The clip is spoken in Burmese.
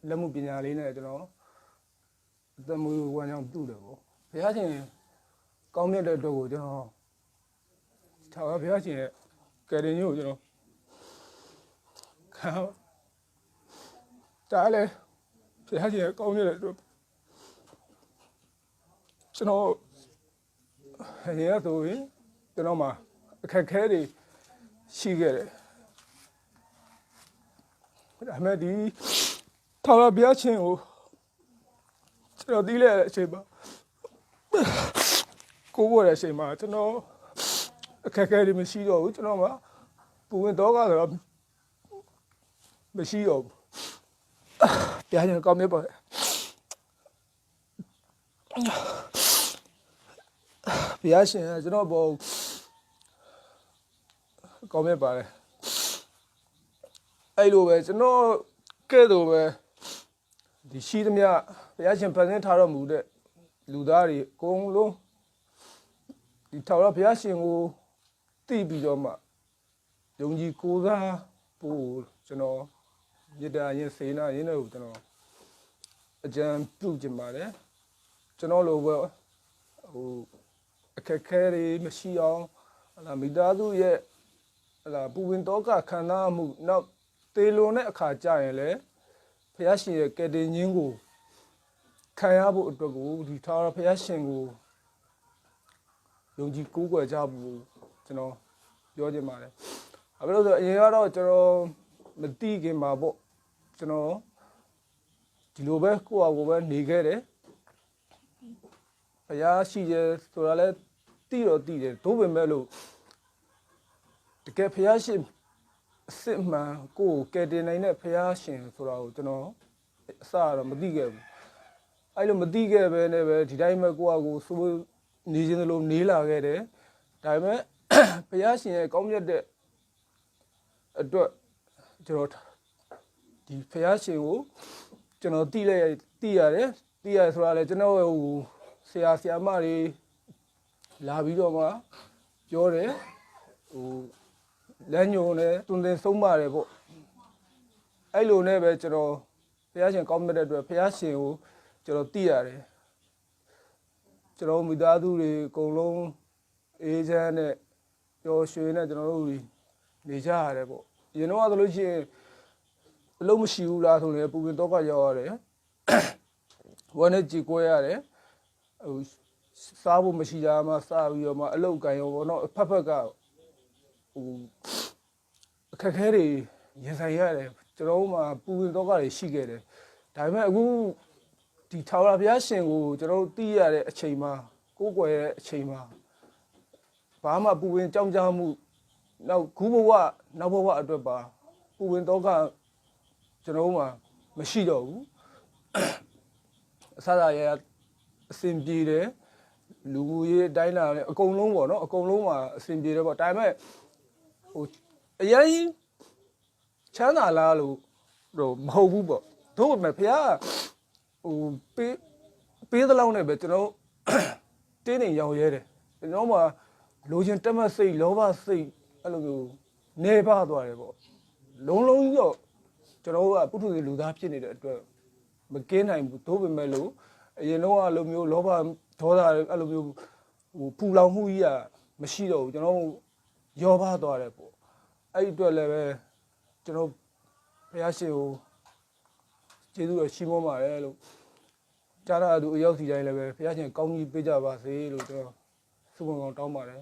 လက်မှုပညာလေးနဲ့ကျွန်တော်အသက်မွေးဝမ်းကြောင်းပြုတယ်ပေါ့ဘုရားရှင်ကောင်းမြတ်တဲ့အတွက်ကိုကျွန်တော်ထာဝရဘုရားရှင်ရဲ့ကယ်တင်ခြင်းကိုကျွန်တော်ခံတားလဲဘုရားရှင်ရဲ့ကောင်းမြတ်တဲ့အတွက်ကျွန်တော်ရရဆိုရင်ကျွန်တော်မှာအခက်ခဲတွေရှိခဲ့တယ်ဒါပေမဲ့ဒီထာဝရဘုရားရှင်ကိုကျွန်တော်သိလဲတဲ့အချိန်မှာကိုယ်ပေါ်တဲ့အချိန်မှာကျွန်တော်အခက်ခဲတွေမရှိတော့ဘူးကျွန်တော်မှာပူဝင်တော့ကတော့မရှိတော့ဘူးဘုရားရှင်ကောင်းမြတ်ပါဘုရားရှင်ကျွန်တော်ဘောကောင်းမြတ်ပါတယ်အဲ့လိုပဲကျွန်တော်ကဲ့သို့ပဲဒီရှိသမျှဘုရားရှင်ဖန်ဆင်းထားတော်မူတဲ့လူသားတွေအကုန်လုံးဒီထာဝရဘုရားရှင်ကိုသိပြီးတော့မှယုံကြည်ကိုးစားဖို့ကျွန်တော်မေတ္တာရင်စေနာရင်တို့ကျွန်တော်အကြံပြုချင်ပါတယ်ကျွန်တော်လိုပဲဟိုအခက်ခဲတွေမရှိအောင်မိသားစုရဲ့ပူဝင်တော့ကခံစားမှုနောက်တေလွန်တဲ့အခါကြာရင်လည်းဘုရားရှင်ရဲ့ကယ်တင်ခြင်းကိုခံရဖို့အတွက်ကိုဒီထာဝရဘုရားရှင်ကိုယုံကြည်ကိုးကွယ်ကြဖို့ကျွန်တော်ပြောချင်ပါတယ်။ဘာလို့လဲဆိုတော့အရင်ကတော့ကျွန်တော်မသိခင်မှာပေါ့ကျွန်တော်ဒီလိုပဲကိုယ့်အကိုပဲနေခဲ့တယ်။ဘုရားရှိရဲဆိုတာလည်းသိတော့သိတယ်သို့ပေမဲ့လို့တကယ်ဘုရားရှင်အစစ်မှန်ကိုယ်ကယ်တင်နိုင်တဲ့ဘုရားရှင်ဆိုတာကိုကျွန်တော်အစတော့မသိခဲ့ဘူးအဲ့လိုမသိခဲ့ပဲနဲ့ပဲဒီတိုင်းပဲကိုယ့်အကိုစိုးနေခြင်းလိုနေလာခဲ့တယ်ဒါပေမဲ့ဘုရားရှင်ရဲ့ကောင်းမြတ်တဲ့အတွက်ကျွန်တော်ဒီဘုရားရှင်ကိုကျွန်တော်သိရတယ်ဆိုတာလေကျွန်တော်ဟိုဆရာမတွေလာပြီးတော့မှပြောတယ်ဟိုလမ်းညွန်နဲ့တွင်တင်ဆုံးပါတယ်ပေါ့အဲ့လိုနဲ့ပဲကျွန်တော်ဘုရားရှင်ကောင်းမြတ်တဲ့အတွက်ဘုရားရှင်ကိုကျွန်တော်သိရတယ်ကျွန်တော်မိသားစုတွေအကုန်လုံးအေးချမ်းနဲ့ပျော်ရွှင်နဲ့ကျွန်တော်တို့နေကြရတယ်ပေါ့ရင်တော့ဆိုလို့ရှိရင်အလုံးမရှိဘူးလားဆိုရင်ပူပင်တော့ကရောက်ရတယ်ဝမ်းနဲ့ကြည်ကွဲရတယ်ဟိုစားဖို့မရှိတာမှစားပြီးတော့မှအလုတ်ကန်ရောပေါ့နော်ဖက်ကဟိုအခက်ခဲတွေရင်ဆိုင်ရတယ်ကျွန်တော်တို့မှာပူဝင်တော့ကတွေရှိခဲ့တယ်ဒါပေမဲ့အခုဒီထာဝရဘုရားရှင်ကိုကျွန်တော်တို့သိရတဲ့အချိန်မှာကိုးကွယ်တဲ့အချိန်မှာဘာမှပူဝင်ကြောင်းကြမှုနောက်ခုဘဝနောက်ဘဝအတွက်ပါပူဝင်တော့ကကျွန်တော်တို့မှာမရှိတော့ဘူးအစအရာအစဉ်ပြေတယ်လူမှုရေးအတိုင်းလာတယ်အကုန်လုံးပေါ့နော်အကုန်လုံးမှာအစဉ်ပြေတယ်ပေါ့ဒါပေမဲ့ဟိုအရင်ချမ်းသာလားလို့တော့မဟုတ်ဘူးပေါ့တို့ပေမဲ့ဘုရားဟိုပေးသလောက်နဲ့ပဲကျွန်တော်တင်းနေရောင်ရဲတယ်ကျွန်တော်မှလိုချင်တက်မတ်စိတ်လောဘစိတ်အဲ့လိုမျိုးနေပါသွားတယ်ပေါ့လုံးကြီးတော့ကျွန်တော်ကပုထုဇဉ်လူသားဖြစ်နေတဲ့အတွက်မကင်းနိုင်ဘူးတို့ပေမဲ့လို့အရင်တော့အဲ့လိုမျိုးလောဘဒေါသအဲ့လိုမျိုးဟိုပူလောင်မှုကြီးကမရှိတော့ဘူးကျွန်တော်ရောပါသွားတယ်ပေါ့အဲ့ဒီအတွက်လည်းပဲကျွန်တော်ဘုရားရှင်ကိုကျေးဇူးတော်ရှိမောပါတယ်လို့ကြားရသူအရောက်စီတိုင်းလည်းပဲဘုရားရှင်ကောင်းကြီးပေးကြပါစေလို့ကျွန်တော်ဆုမွန်ကောင်းတောင်းပါတယ်